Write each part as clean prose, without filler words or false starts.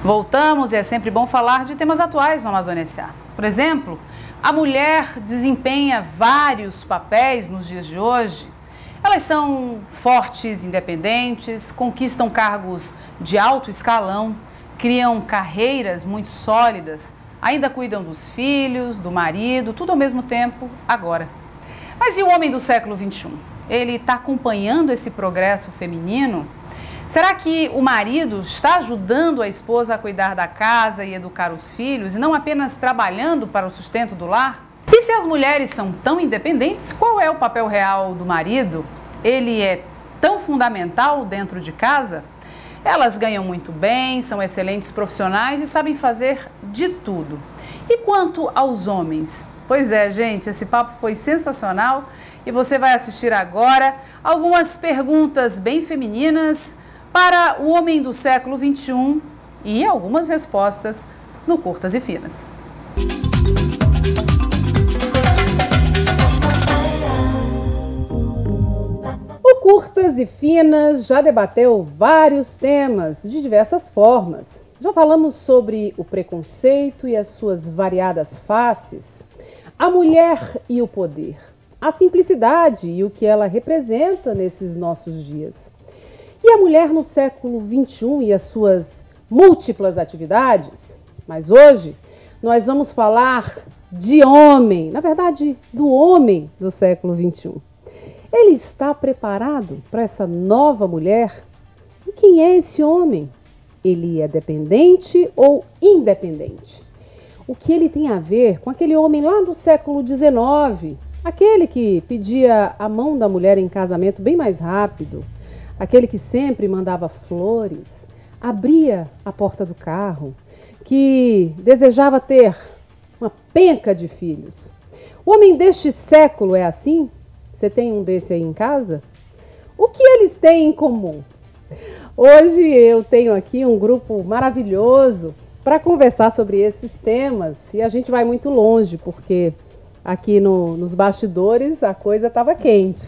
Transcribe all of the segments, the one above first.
Voltamos e é sempre bom falar de temas atuais no Amazônia S.A. Por exemplo, a mulher desempenha vários papéis nos dias de hoje. Elas são fortes, independentes, conquistam cargos de alto escalão, criam carreiras muito sólidas, ainda cuidam dos filhos, do marido, tudo ao mesmo tempo, agora. Mas e o homem do século XXI? Ele está acompanhando esse progresso feminino? Será que o marido está ajudando a esposa a cuidar da casa e educar os filhos e não apenas trabalhando para o sustento do lar? E se as mulheres são tão independentes, qual é o papel real do marido? Ele é tão fundamental dentro de casa? Elas ganham muito bem, são excelentes profissionais e sabem fazer de tudo. E quanto aos homens? Pois é, gente, esse papo foi sensacional e você vai assistir agora algumas perguntas bem femininas para o homem do século XXI e algumas respostas no Curtas e Finas. O Curtas e Finas já debateu vários temas de diversas formas. Já falamos sobre o preconceito e as suas variadas faces, a mulher e o poder, a simplicidade e o que ela representa nesses nossos dias. E a mulher no século XXI e as suas múltiplas atividades. Mas hoje nós vamos falar de homem, na verdade, do homem do século XXI. Ele está preparado para essa nova mulher? E quem é esse homem? Ele é dependente ou independente? O que ele tem a ver com aquele homem lá do século XIX? Aquele que pedia a mão da mulher em casamento bem mais rápido? Aquele que sempre mandava flores, abria a porta do carro, que desejava ter uma penca de filhos. O homem deste século é assim? Você tem um desse aí em casa? O que eles têm em comum? Hoje eu tenho aqui um grupo maravilhoso para conversar sobre esses temas e a gente vai muito longe, porque aqui nos bastidores a coisa estava quente.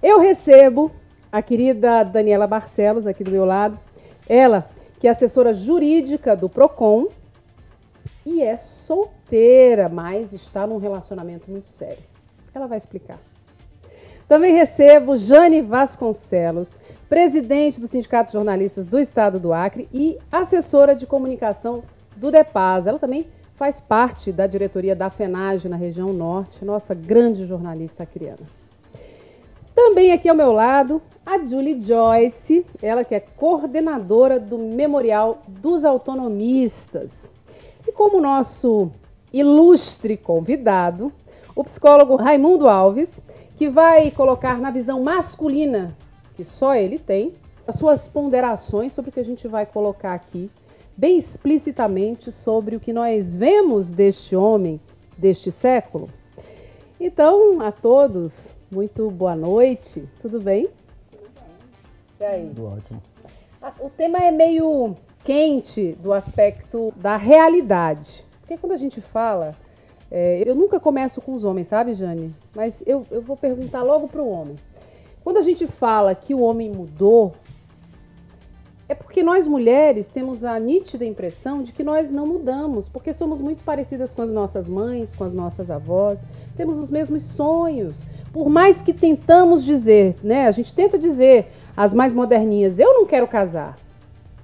Eu recebo a querida Daniela Barcelos, aqui do meu lado, ela que é assessora jurídica do Procon e é solteira, mas está num relacionamento muito sério. Ela vai explicar. Também recebo Jane Vasconcelos, presidente do Sindicato de Jornalistas do Estado do Acre e assessora de comunicação do DEPAS. Ela também faz parte da diretoria da FENAGE na região norte, nossa grande jornalista acreana. Também aqui ao meu lado, a Julie Joyce, ela que é coordenadora do Memorial dos Autonomistas. E como nosso ilustre convidado, o psicólogo Raimundo Alves, que vai colocar na visão masculina, que só ele tem, as suas ponderações sobre o que a gente vai colocar aqui, bem explicitamente sobre o que nós vemos deste homem, deste século. Então, a todos, muito boa noite, tudo bem? Tudo bem. E aí? Tudo ótimo. O tema é meio quente do aspecto da realidade, porque quando a gente fala, eu nunca começo com os homens, sabe, Jane? Mas eu vou perguntar logo para o homem. Quando a gente fala que o homem mudou, é porque nós mulheres temos a nítida impressão de que nós não mudamos, porque somos muito parecidas com as nossas mães, com as nossas avós, temos os mesmos sonhos. Por mais que tentamos dizer, né? A gente tenta dizer, as mais moderninhas, eu não quero casar.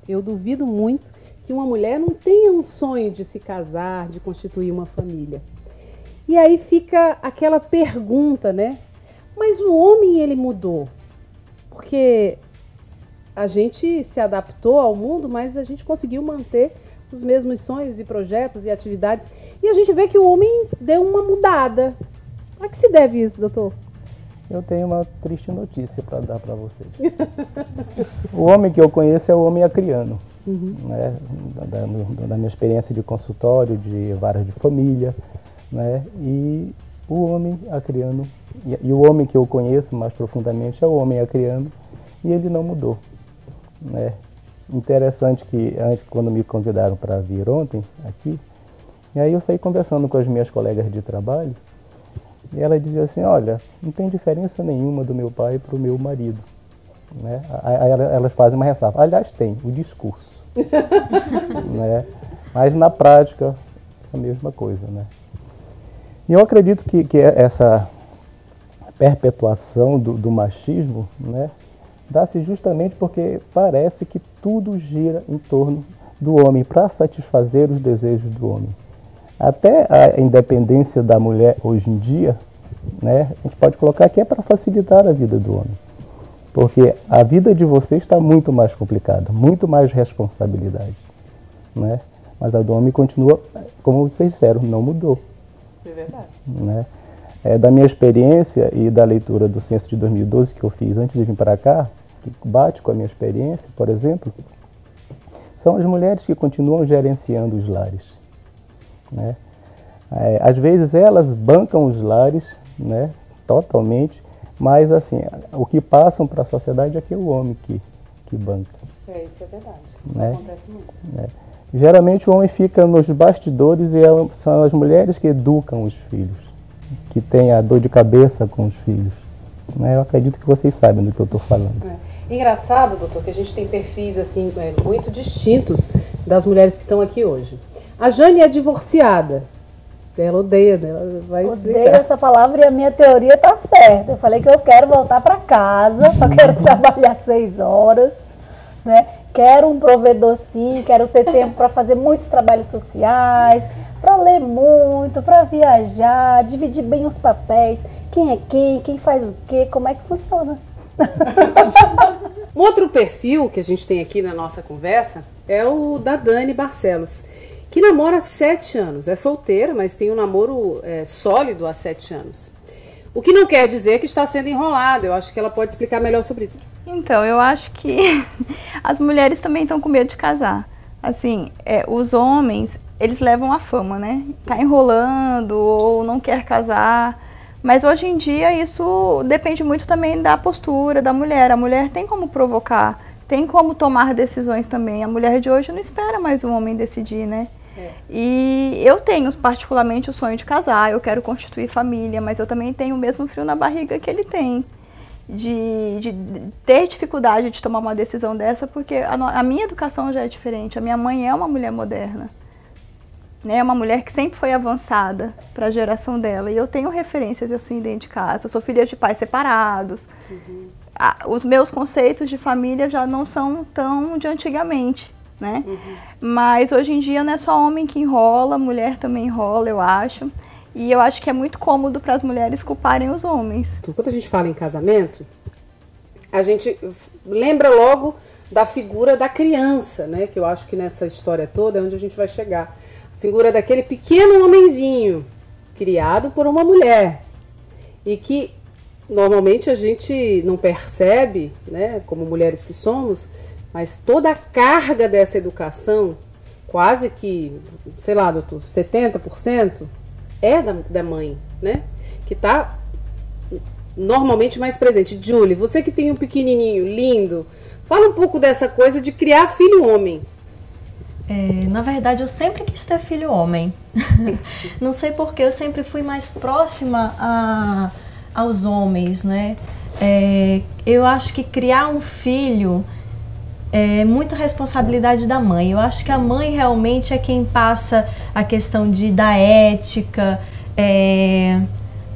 Eu duvido muito que uma mulher não tenha um sonho de se casar, de constituir uma família. E aí fica aquela pergunta, né? Mas o homem, ele mudou, porque a gente se adaptou ao mundo, mas a gente conseguiu manter os mesmos sonhos e projetos e atividades. E a gente vê que o homem deu uma mudada. A que se deve isso, doutor? Eu tenho uma triste notícia para dar para vocês. O homem que eu conheço é o homem acriano. Né? Da minha experiência de consultório, de varas de família, né? E o homem acriano, e o homem que eu conheço mais profundamente é o homem acriano, e ele não mudou. Né? Interessante que antes, quando me convidaram para vir ontem aqui, e aí eu saí conversando com as minhas colegas de trabalho, e ela dizia assim, olha, não tem diferença nenhuma do meu pai para o meu marido. Né? Aí elas fazem uma ressalva. Aliás, tem o discurso. né? Mas na prática é a mesma coisa, né? E eu acredito que essa perpetuação do machismo, né, dá-se justamente porque parece que tudo gira em torno do homem, para satisfazer os desejos do homem. Até a independência da mulher hoje em dia, né, a gente pode colocar que é para facilitar a vida do homem. Porque a vida de vocês está muito mais complicada, muito mais responsabilidade, né? Mas a do homem continua, como vocês disseram, não mudou. É verdade. Né? Da minha experiência e da leitura do censo de 2012 que eu fiz antes de vir para cá, que bate com a minha experiência, por exemplo, são as mulheres que continuam gerenciando os lares, né? Às vezes elas bancam os lares, né, totalmente, mas assim, o que passam para a sociedade é que é o homem que banca. Isso é verdade. Né? Isso acontece muito. Né? Geralmente o homem fica nos bastidores e são as mulheres que educam os filhos, que têm a dor de cabeça com os filhos. Né? Eu acredito que vocês sabem do que eu estou falando. Engraçado, doutor, que a gente tem perfis assim, muito distintos das mulheres que estão aqui hoje. A Jane é divorciada. Ela odeia, né? Ela vai explicar. Odeio essa palavra e a minha teoria está certa. Eu falei que eu quero voltar para casa, só quero trabalhar 6 horas, né? Quero um provedor sim, quero ter tempo para fazer muitos trabalhos sociais, para ler muito, para viajar, dividir bem os papéis, quem é quem faz o quê, como é que funciona. Um outro perfil que a gente tem aqui na nossa conversa é o da Dani Barcelos, que namora há 7 anos. É solteira, mas tem um namoro sólido há 7 anos. O que não quer dizer que está sendo enrolada. Eu acho que ela pode explicar melhor sobre isso. Então, eu acho que as mulheres também estão com medo de casar. Assim, os homens, eles levam a fama, né? Tá enrolando ou não quer casar. Mas hoje em dia isso depende muito também da postura da mulher. A mulher tem como provocar, tem como tomar decisões também. A mulher de hoje não espera mais o homem decidir, né? E eu tenho particularmente o sonho de casar, eu quero constituir família, mas eu também tenho o mesmo frio na barriga que ele tem. De ter dificuldade de tomar uma decisão dessa, porque a minha educação já é diferente. A minha mãe é uma mulher moderna, né? É uma mulher que sempre foi avançada para a geração dela. E eu tenho referências assim dentro de casa. Eu sou filha de pais separados. Os meus conceitos de família já não são tão de antigamente, né? Mas hoje em dia não é só homem que enrola, mulher também enrola, eu acho. E eu acho que é muito cômodo para as mulheres culparem os homens. Quando a gente fala em casamento, a gente lembra logo da figura da criança, né? Que eu acho que nessa história toda é onde a gente vai chegar. A figura daquele pequeno homenzinho criado por uma mulher. E que normalmente a gente não percebe, né? Como mulheres que somos, mas toda a carga dessa educação, quase que, sei lá, doutor, 70%, é da mãe, né? Que tá normalmente mais presente. Julie, você que tem um pequenininho lindo, fala um pouco dessa coisa de criar filho homem. Na verdade, eu sempre quis ter filho homem. Não sei porque, eu sempre fui mais próxima aos homens, né? Eu acho que criar um filho é muito responsabilidade da mãe. Eu acho que a mãe realmente é quem passa a questão da ética,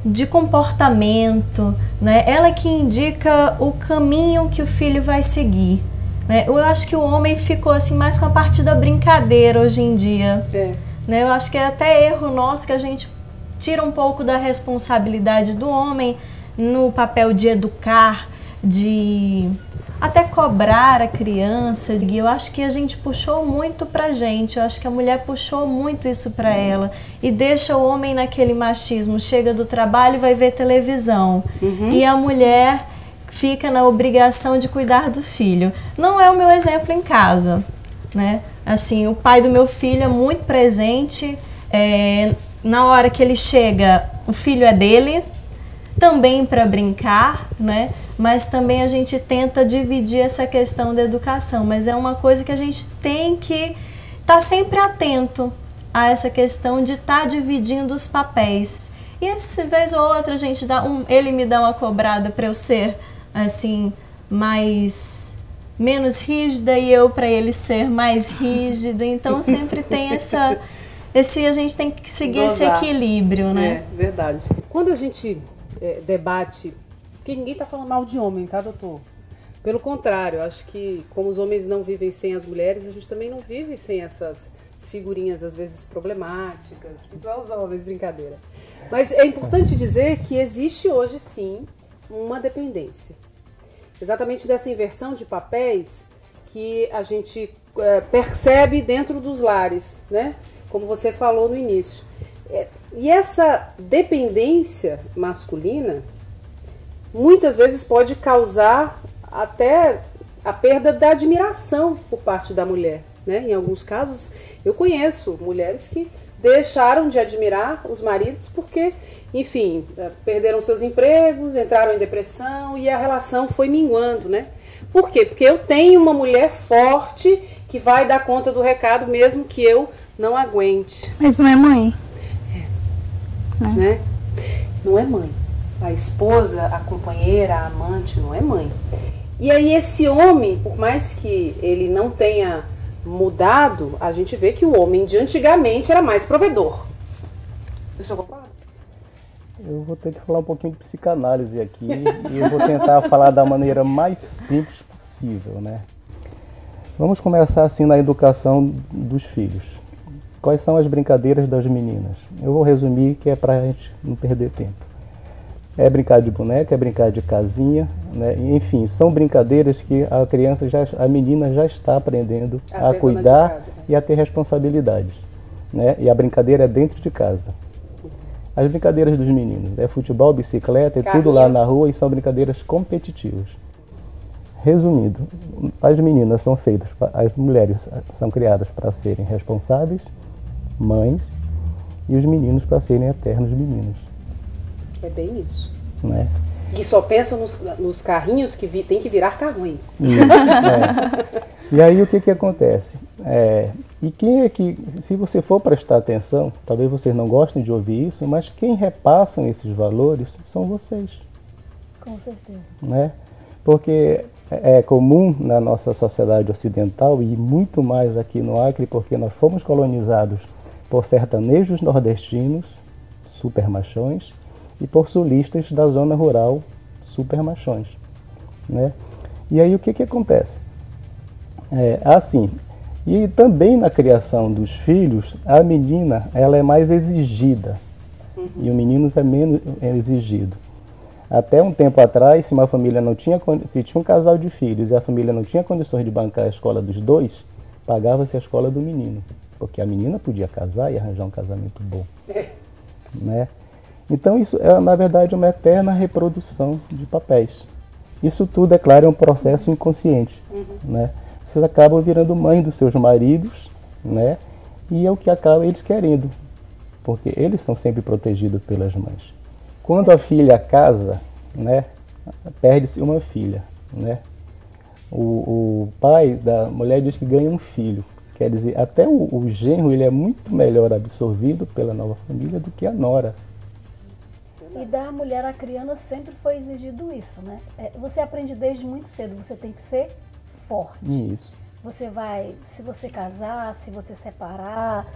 de comportamento, né? Ela que indica o caminho que o filho vai seguir, né? Eu acho que o homem ficou assim mais com a parte da brincadeira hoje em dia. Né? Eu acho que é até erro nosso que a gente tira um pouco da responsabilidade do homem no papel de educar, de até cobrar a criança. Eu acho que a gente puxou muito pra gente, eu acho que a mulher puxou muito isso pra ela e deixa o homem naquele machismo, chega do trabalho e vai ver televisão, e a mulher fica na obrigação de cuidar do filho. Não é o meu exemplo em casa, né? Assim, o pai do meu filho é muito presente, na hora que ele chega, o filho é dele, também para brincar, né? Mas também a gente tenta dividir essa questão da educação, mas é uma coisa que a gente tem que estar sempre atento a essa questão de estar dividindo os papéis. E essa vez ou outra a gente ele me dá uma cobrada para eu ser assim mais menos rígida e eu para ele ser mais rígido. Então sempre tem a gente tem que seguir esse equilíbrio, né? É, verdade. Quando a gente debate, porque ninguém está falando mal de homem, tá, doutor? Pelo contrário, acho que como os homens não vivem sem as mulheres, a gente também não vive sem essas figurinhas, às vezes, problemáticas. Só os homens, brincadeira. Mas é importante dizer que existe hoje, sim, uma dependência. Exatamente dessa inversão de papéis que a gente percebe dentro dos lares, né? Como você falou no início. E essa dependência masculina, muitas vezes pode causar até a perda da admiração por parte da mulher, né? Em alguns casos, eu conheço mulheres que deixaram de admirar os maridos porque, enfim, perderam seus empregos, entraram em depressão e a relação foi minguando, né? Por quê? Porque eu tenho uma mulher forte que vai dar conta do recado mesmo que eu não aguente. Mas não é mãe. Né? Não é mãe. A esposa, a companheira, a amante não é mãe. E aí esse homem, por mais que ele não tenha mudado, a gente vê que o homem de antigamente era mais provedor. O senhor concorda? Eu vou ter que falar um pouquinho de psicanálise aqui e eu vou tentar falar da maneira mais simples possível, né? Vamos começar assim na educação dos filhos. Quais são as brincadeiras das meninas? Eu vou resumir que é para a gente não perder tempo. É brincar de boneca, é brincar de casinha, né? Enfim, são brincadeiras que a menina já está aprendendo a cuidar casa, né? E a ter responsabilidades, né? E a brincadeira é dentro de casa. As brincadeiras dos meninos é futebol, bicicleta, é tudo lá na rua e são brincadeiras competitivas. Resumindo, as meninas são feitas, as mulheres são criadas para serem responsáveis, mães, e os meninos para serem eternos meninos. É bem isso. Né? E só pensa nos carrinhos que tem que virar carrões. E aí o que acontece? E quem é que, se você for prestar atenção, talvez vocês não gostem de ouvir isso, mas quem repassam esses valores são vocês. Com certeza. Né? Porque é comum na nossa sociedade ocidental e muito mais aqui no Acre, porque nós fomos colonizados por sertanejos nordestinos, super machões, e por sulistas da zona rural, super machões, né? E aí o que acontece? Assim, e também na criação dos filhos, a menina ela é mais exigida e o menino é menos exigido. Até um tempo atrás, se uma família não tinha, se tinha um casal de filhos e a família não tinha condições de bancar a escola dos dois, pagava-se a escola do menino, porque a menina podia casar e arranjar um casamento bom, né? Então isso é, na verdade, uma eterna reprodução de papéis. Isso tudo, é claro, é um processo inconsciente, né? Vocês acabam virando mãe dos seus maridos, né? E é o que acaba eles querendo, porque eles são sempre protegidos pelas mães. Quando a filha casa, né, perde-se uma filha, né? O pai da mulher diz que ganha um filho. Quer dizer, até o genro ele é muito melhor absorvido pela nova família do que a nora. E da mulher acriana sempre foi exigido isso, né? Você aprende desde muito cedo, você tem que ser forte. Isso. Você vai, se você casar, se você separar,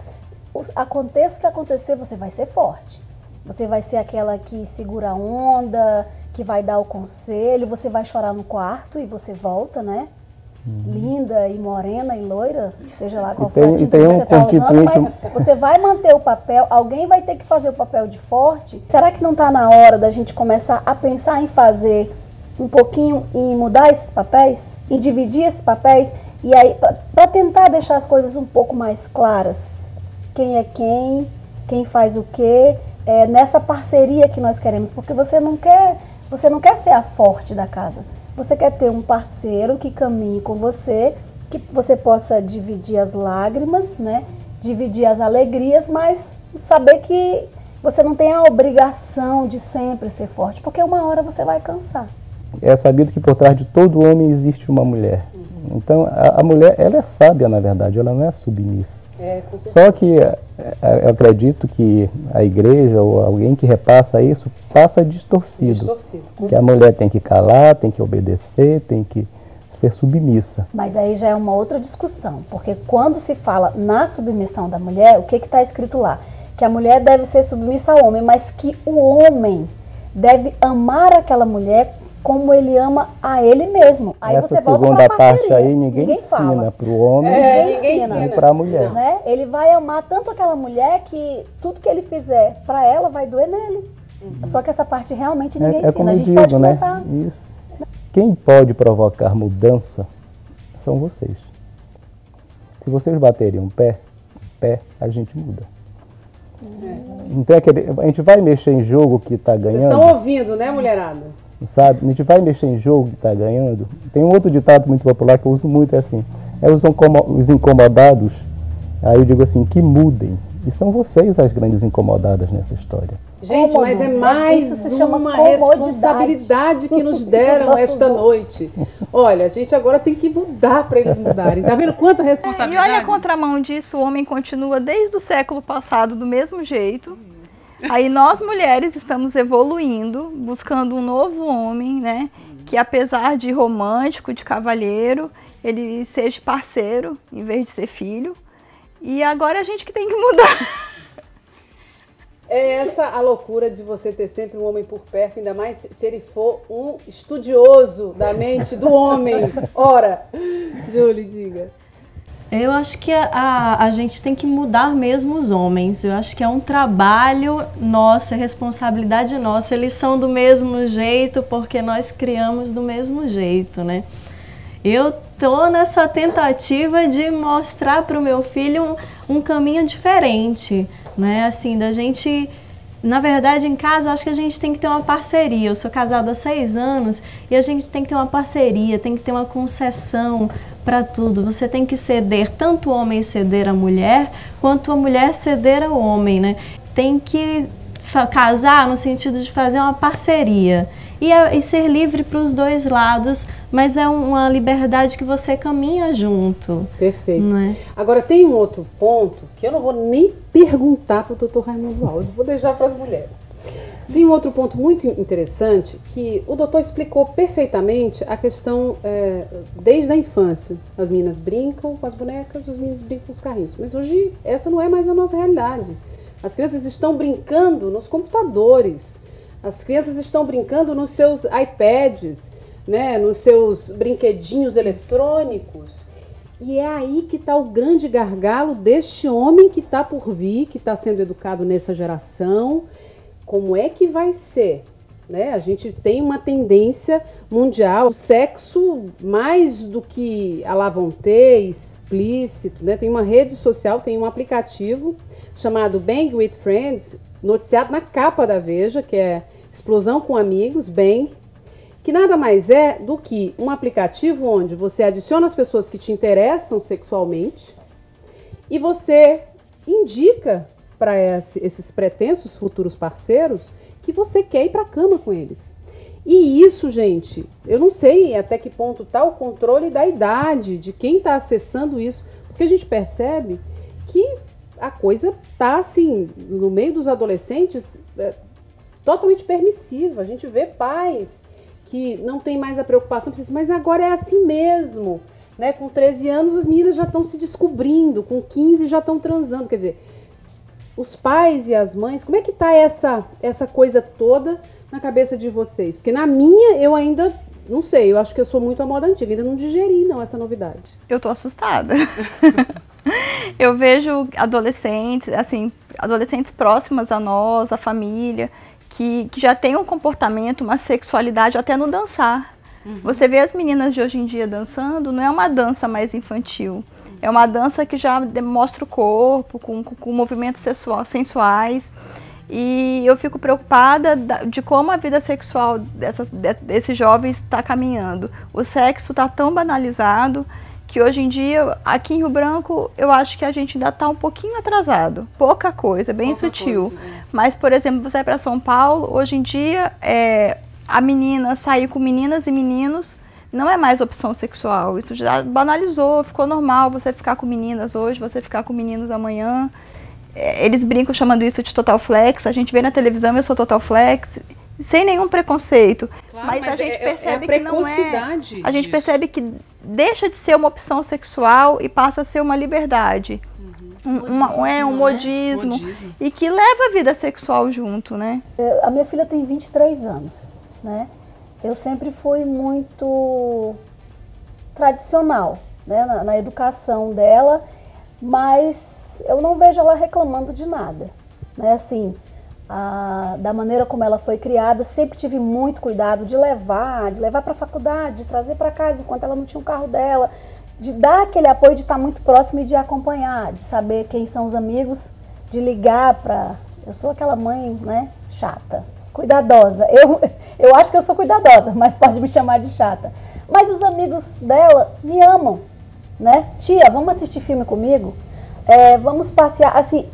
aconteça o que acontecer, você vai ser forte. Você vai ser aquela que segura a onda, que vai dar o conselho, você vai chorar no quarto e você volta, né? Linda e morena e loira, seja lá qual for a tinta que você está usando, mas você vai manter o papel, alguém vai ter que fazer o papel de forte. Será que não está na hora da gente começar a pensar em fazer um pouquinho, em mudar esses papéis, em dividir esses papéis, e aí para tentar deixar as coisas um pouco mais claras? Quem é quem faz o quê, nessa parceria que nós queremos, porque você não quer ser a forte da casa. Você quer ter um parceiro que caminhe com você, que você possa dividir as lágrimas, né? Dividir as alegrias, mas saber que você não tem a obrigação de sempre ser forte, porque uma hora você vai cansar. É sabido que por trás de todo homem existe uma mulher. Então a mulher, ela é sábia, na verdade, ela não é submissa. Só que eu acredito que a igreja ou alguém que repassa isso passa distorcido. Que a mulher tem que calar, tem que obedecer, tem que ser submissa. Mas aí já é uma outra discussão, porque quando se fala na submissão da mulher, o que está escrito lá? Que a mulher deve ser submissa ao homem, mas que o homem deve amar aquela mulher como ele ama a ele mesmo. Aí Essa você volta segunda pra parte parceria. aí ninguém ensina para o homem Ninguém ensina. e para a mulher. Né? Ele vai amar tanto aquela mulher que tudo que ele fizer para ela vai doer nele. Só que essa parte realmente ninguém ensina. Como A eu gente digo, pode né? começar. Isso. Quem pode provocar mudança são vocês. Se vocês baterem um pé, a gente muda. Então a gente vai mexer em jogo que está ganhando. Vocês estão ouvindo, né, mulherada? Sabe? A gente vai mexer em jogo que está ganhando. Tem um outro ditado muito popular que eu uso muito, é assim. Os incomodados, aí eu digo assim, que mudem. E são vocês as grandes incomodadas nessa história. Gente, mas é mais uma responsabilidade que nos deram esta noite. Olha, a gente agora tem que mudar para eles mudarem. Tá vendo quanta responsabilidade? E olha a contramão disso, o homem continua desde o século passado do mesmo jeito. Aí nós mulheres estamos evoluindo, buscando um novo homem, né? Que apesar de romântico, de cavalheiro, ele seja parceiro em vez de ser filho. E agora a gente que tem que mudar. É essa a loucura de você ter sempre um homem por perto, ainda mais se ele for um estudioso da mente do homem. Ora, Julie, diga. Eu acho que a gente tem que mudar mesmo os homens. Eu acho que é um trabalho nosso, é responsabilidade nossa. Eles são do mesmo jeito porque nós criamos do mesmo jeito, né? Eu tô nessa tentativa de mostrar para o meu filho um caminho diferente, né? Assim, da gente... Na verdade, em casa, eu acho que a gente tem que ter uma parceria. Eu sou casada há 6 anos e a gente tem que ter uma parceria, tem que ter uma concessão para tudo. Você tem que ceder, tanto o homem ceder à mulher, quanto a mulher ceder ao homem, né? Tem que casar no sentido de fazer uma parceria e ser livre para os dois lados, mas é uma liberdade que você caminha junto. Perfeito. Né? Agora, tem um outro ponto que eu não vou nem perguntar para o doutor Raimundo Alves, vou deixar para as mulheres. Tem um outro ponto muito interessante que o doutor explicou perfeitamente a questão desde a infância. As meninas brincam com as bonecas, os meninos brincam com os carrinhos. Mas hoje essa não é mais a nossa realidade. As crianças estão brincando nos computadores. As crianças estão brincando nos seus iPads, né, nos seus brinquedinhos eletrônicos. E é aí que está o grande gargalo deste homem que está por vir, que está sendo educado nessa geração. Como é que vai ser? Né? A gente tem uma tendência mundial, o sexo mais do que a lá vão ter, explícito, né? Tem uma rede social, tem um aplicativo chamado Bang with Friends, noticiado na capa da Veja, que é Explosão com Amigos, Bang, que nada mais é do que um aplicativo onde você adiciona as pessoas que te interessam sexualmente e você indica para esses pretensos futuros parceiros que você quer ir para a cama com eles. E isso, gente, eu não sei até que ponto está o controle da idade de quem está acessando isso, porque a gente percebe que a coisa está, assim, no meio dos adolescentes, totalmente permissiva. A gente vê pais que não tem mais a preocupação, mas agora é assim mesmo. Né? Com 13 anos as meninas já estão se descobrindo, com 15 já estão transando. Quer dizer, os pais e as mães, como é que está essa coisa toda na cabeça de vocês? Porque na minha, eu ainda, não sei, eu acho que eu sou muito a moda antiga, ainda não digeri não essa novidade. Eu tô assustada. Eu vejo adolescentes, assim, adolescentes próximas a nós, a família, que já tem um comportamento, uma sexualidade até no dançar. Você vê as meninas de hoje em dia dançando, não é uma dança mais infantil. É uma dança que já mostra o corpo, com movimentos sensuais. E eu fico preocupada de como a vida sexual desses jovens está caminhando. O sexo está tão banalizado que hoje em dia, aqui em Rio Branco, eu acho que a gente ainda está um pouquinho atrasado. Pouca coisa, bem sutil. Mas, por exemplo, você vai para São Paulo, hoje em dia, a menina sair com meninas e meninos não é mais opção sexual. Isso já banalizou, ficou normal você ficar com meninas hoje, você ficar com meninos amanhã. Eles brincam chamando isso de total flex. A gente vê na televisão, eu sou total flex, sem nenhum preconceito. Claro, mas a gente percebe que não é. A gente percebe que deixa de ser uma opção sexual e passa a ser uma liberdade. Um modismo, e que leva a vida sexual junto, né? A minha filha tem 23 anos, né? Eu sempre fui muito tradicional, né, na educação dela, mas eu não vejo ela reclamando de nada, né? Assim, da maneira como ela foi criada, sempre tive muito cuidado de levar para a faculdade, de trazer para casa enquanto ela não tinha o carro dela, de dar aquele apoio, de estar muito próximo e de acompanhar, de saber quem são os amigos, de ligar para... Eu sou aquela mãe, né, chata, cuidadosa. Eu acho que eu sou cuidadosa, mas pode me chamar de chata. Mas os amigos dela me amam, né? Tia, vamos assistir filme comigo? Vamos passear. Assim,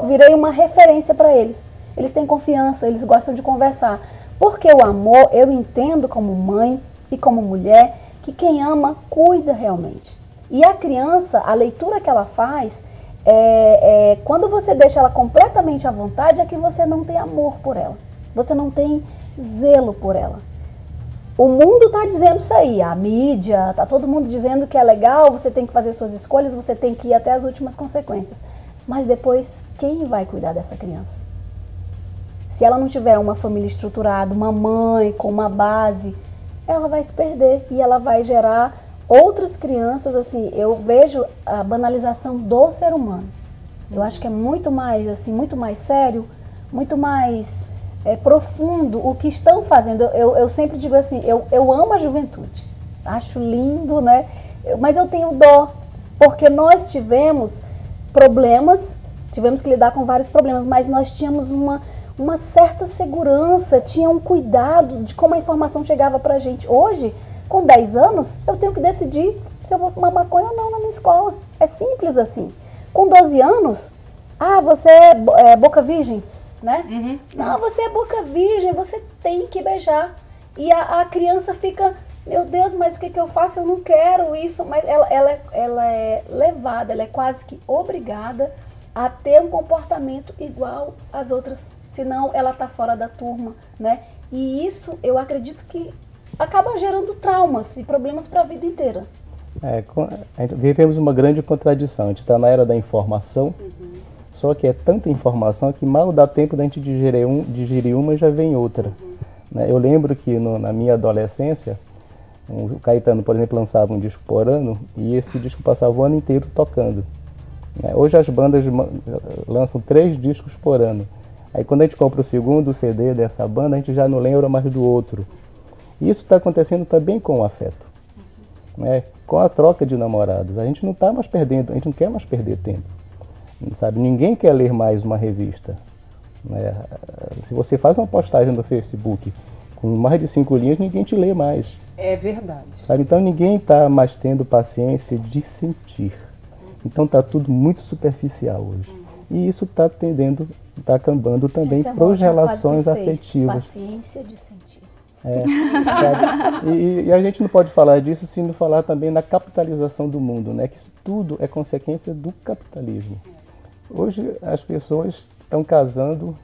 virei uma referência para eles. Eles têm confiança, eles gostam de conversar. Porque o amor, eu entendo como mãe e como mulher, que quem ama, cuida realmente. E a criança, a leitura que ela faz, quando você deixa ela completamente à vontade, é que você não tem amor por ela. Você não tem zelo por ela. O mundo está dizendo isso aí, a mídia, está todo mundo dizendo que é legal, você tem que fazer suas escolhas, você tem que ir até as últimas consequências. Mas depois, quem vai cuidar dessa criança? Se ela não tiver uma família estruturada, uma mãe com uma base, ela vai se perder e ela vai gerar outras crianças. Assim, eu vejo a banalização do ser humano. Eu acho que é muito mais, assim, muito mais sério, muito mais profundo o que estão fazendo. Eu sempre digo assim, eu amo a juventude, acho lindo, né? Mas eu tenho dó, porque nós tivemos problemas, tivemos que lidar com vários problemas, mas nós tínhamos uma certa segurança, tinha um cuidado de como a informação chegava pra gente. Hoje, com 10 anos, eu tenho que decidir se eu vou fumar maconha ou não na minha escola. É simples assim. Com 12 anos, você é boca virgem, né? Uhum. Não, você é boca virgem, você tem que beijar. E a criança fica, meu Deus, mas o que eu faço? Eu não quero isso. Mas ela é levada, ela é quase que obrigada a ter um comportamento igual às outras, senão ela está fora da turma, né? E isso, eu acredito que acaba gerando traumas e problemas para a vida inteira. Vivemos uma grande contradição. A gente está na era da informação, só que é tanta informação que mal dá tempo da gente digerir uma e já vem outra. Né? Eu lembro que na minha adolescência, o Caetano, por exemplo, lançava um disco por ano e esse disco passava o ano inteiro tocando. Hoje as bandas lançam 3 discos por ano. Aí quando a gente compra o segundo CD dessa banda, a gente já não lembra mais do outro. Isso está acontecendo também com o afeto, né? Com a troca de namorados. A gente não está mais perdendo, a gente não quer mais perder tempo. Sabe? Ninguém quer ler mais uma revista. Né? Se você faz uma postagem no Facebook com mais de 5 linhas, ninguém te lê mais. É verdade. Sabe? Então ninguém está mais tendo paciência de sentir. Então está tudo muito superficial hoje. E isso está acabando também para as relações afetivas. Paciência de sentir. E a gente não pode falar disso sem não falar também na capitalização do mundo, né? Que isso tudo é consequência do capitalismo. Hoje as pessoas estão casando,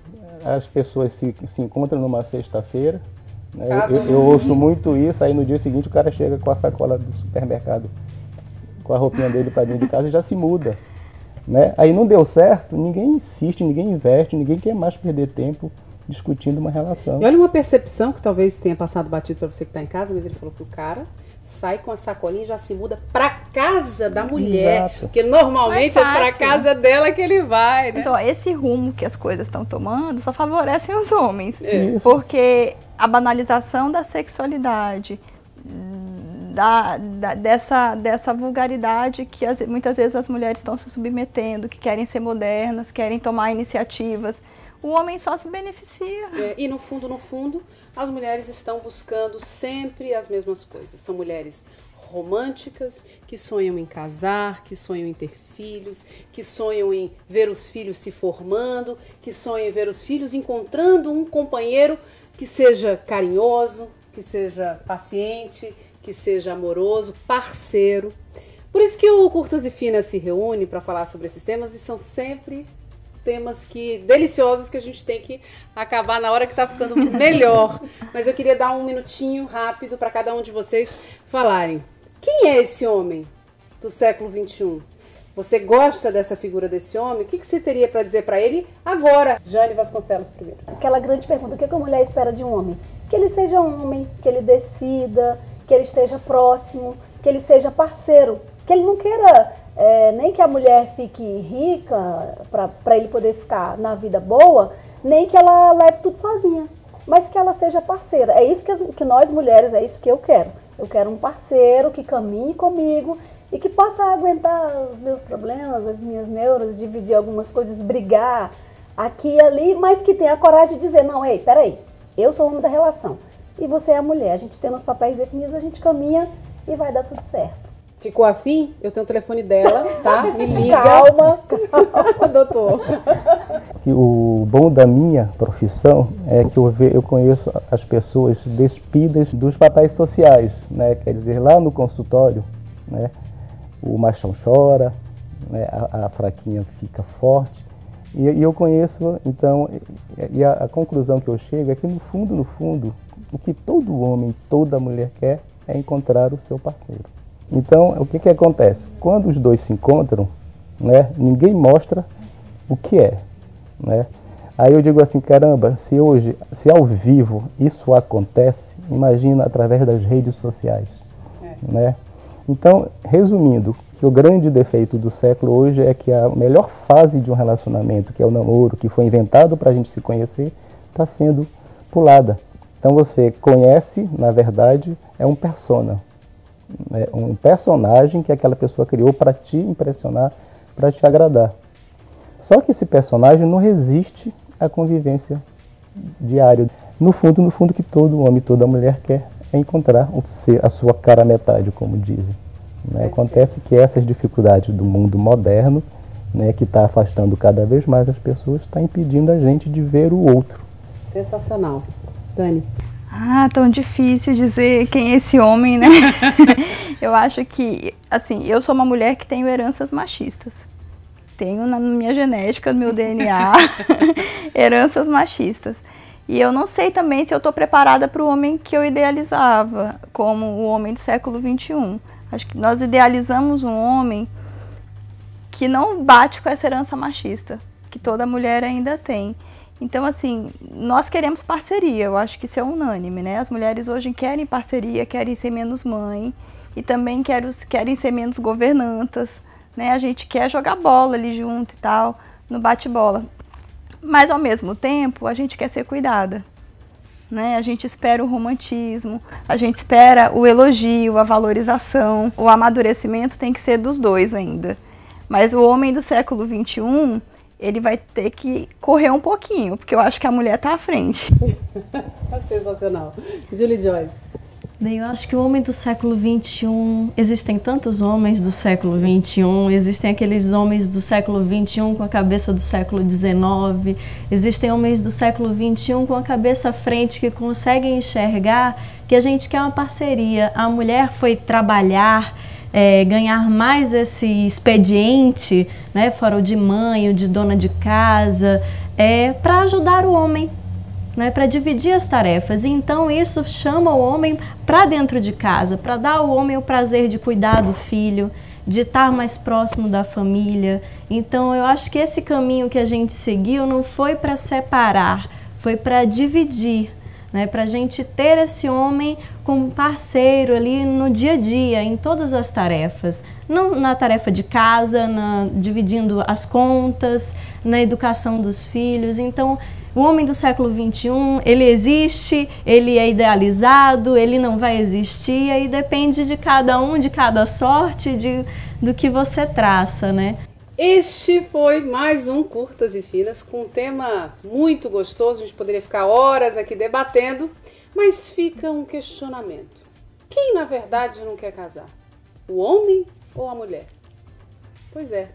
as pessoas se encontram numa sexta-feira, né? Eu ouço muito isso, aí no dia seguinte o cara chega com a sacola do supermercado, com a roupinha dele para dentro de casa e já se muda. Né? Aí não deu certo, ninguém insiste, ninguém investe, ninguém quer mais perder tempo discutindo uma relação. E olha uma percepção que talvez tenha passado batido para você que está em casa, mas ele falou que o cara sai com a sacolinha e já se muda para casa da mulher. Exato. Porque normalmente é para casa dela que ele vai. Né? Mas, esse rumo que as coisas estão tomando só favorecem os homens. Porque a banalização da sexualidade, dessa vulgaridade que muitas vezes as mulheres estão se submetendo, que querem ser modernas, querem tomar iniciativas. O homem só se beneficia. E no fundo, as mulheres estão buscando sempre as mesmas coisas. São mulheres românticas, que sonham em casar, que sonham em ter filhos, que sonham em ver os filhos se formando, que sonham em ver os filhos encontrando um companheiro que seja carinhoso, que seja paciente, que seja amoroso, parceiro. Por isso que o Curtas e Finas se reúne para falar sobre esses temas, e são sempre temas deliciosos que a gente tem que acabar na hora que está ficando melhor. Mas eu queria dar um minutinho rápido para cada um de vocês falarem. Quem é esse homem do século XXI? Você gosta dessa figura desse homem? O que você teria para dizer para ele agora? Jane Vasconcelos primeiro. Aquela grande pergunta, o que a mulher espera de um homem? Que ele seja homem, que ele decida, que ele esteja próximo, que ele seja parceiro, que ele não queira nem que a mulher fique rica para ele poder ficar na vida boa, nem que ela leve tudo sozinha, mas que ela seja parceira. É isso que nós mulheres, é isso que eu quero. Eu quero um parceiro que caminhe comigo e que possa aguentar os meus problemas, as minhas neuras, dividir algumas coisas, brigar aqui e ali, mas que tenha a coragem de dizer, não, ei, peraí, eu sou o homem da relação e você é a mulher, a gente tem os papéis definidos, a gente caminha e vai dar tudo certo. Ficou afim? Eu tenho o telefone dela, tá? Me liga. Calma, doutor. O bom da minha profissão é que eu conheço as pessoas despidas dos papéis sociais, né? Quer dizer, lá no consultório, né? O machão chora, né? A fraquinha fica forte. E eu conheço, então, e a conclusão que eu chego é que no fundo, o que todo homem, toda mulher quer é encontrar o seu parceiro. Então, o que acontece? Quando os dois se encontram, né, ninguém mostra o que é, né? Aí eu digo assim, caramba, se ao vivo isso acontece, imagina através das redes sociais, né? Então, resumindo, que o grande defeito do século hoje é que a melhor fase de um relacionamento, que é o namoro, que foi inventado para a gente se conhecer, está sendo pulada. Então você conhece, na verdade, é um persona. Um personagem que aquela pessoa criou para te impressionar, para te agradar. Só que esse personagem não resiste à convivência diária. No fundo, o que todo homem, toda mulher quer é encontrar a sua cara metade, como dizem. Né? Acontece que essas dificuldades do mundo moderno, né, que está afastando cada vez mais as pessoas, está impedindo a gente de ver o outro. Sensacional. Dani? Tão difícil dizer quem é esse homem, né? Eu acho que, assim, eu sou uma mulher que tenho heranças machistas. Tenho na minha genética, no meu DNA, heranças machistas. E eu não sei também se eu estou preparada para o homem que eu idealizava, como o homem do século XXI. Acho que nós idealizamos um homem que não bate com essa herança machista, que toda mulher ainda tem. Então, assim, nós queremos parceria, eu acho que isso é unânime, né? As mulheres hoje querem parceria, querem ser menos mãe e também querem ser menos governantas, né? A gente quer jogar bola ali junto e tal, no bate-bola. Mas, ao mesmo tempo, a gente quer ser cuidada, né? A gente espera o romantismo, a gente espera o elogio, a valorização. O amadurecimento tem que ser dos dois ainda. Mas o homem do século XXI... ele vai ter que correr um pouquinho, porque eu acho que a mulher está à frente. Sensacional. Julie Joyce. Bem, eu acho que o homem do século XXI, existem tantos homens do século XXI, existem aqueles homens do século XXI com a cabeça do século XIX, existem homens do século XXI com a cabeça à frente que conseguem enxergar que a gente quer uma parceria. A mulher foi trabalhar, ganhar mais esse expediente, né, fora o de mãe, o de dona de casa, para ajudar o homem, né, para dividir as tarefas. Então isso chama o homem para dentro de casa, para dar ao homem o prazer de cuidar do filho, de estar mais próximo da família. Então eu acho que esse caminho que a gente seguiu não foi para separar, foi para dividir, né, para a gente ter esse homem como parceiro ali no dia a dia, em todas as tarefas. Não na tarefa de casa, dividindo as contas, na educação dos filhos. Então, o homem do século XXI, ele existe, ele é idealizado, ele não vai existir, aí depende de cada um, de cada sorte, do que você traça, né? Este foi mais um Curtas e Finas, com um tema muito gostoso. A gente poderia ficar horas aqui debatendo, mas fica um questionamento. Quem, na verdade, não quer casar? O homem ou a mulher? Pois é,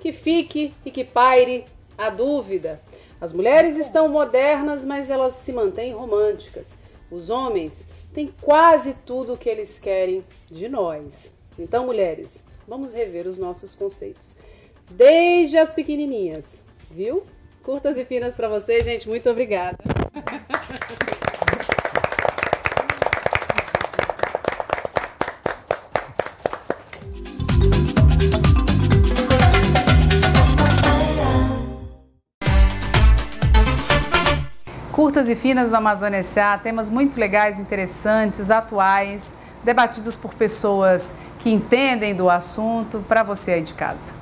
que fique e que paire a dúvida. As mulheres estão modernas, mas elas se mantêm românticas. Os homens têm quase tudo o que eles querem de nós. Então, mulheres, vamos rever os nossos conceitos. Desde as pequenininhas, viu? Curtas e finas pra vocês, gente. Muito obrigada. Curtas e Finas do Amazônia S.A., temas muito legais, interessantes, atuais, debatidos por pessoas que entendem do assunto, para você aí de casa.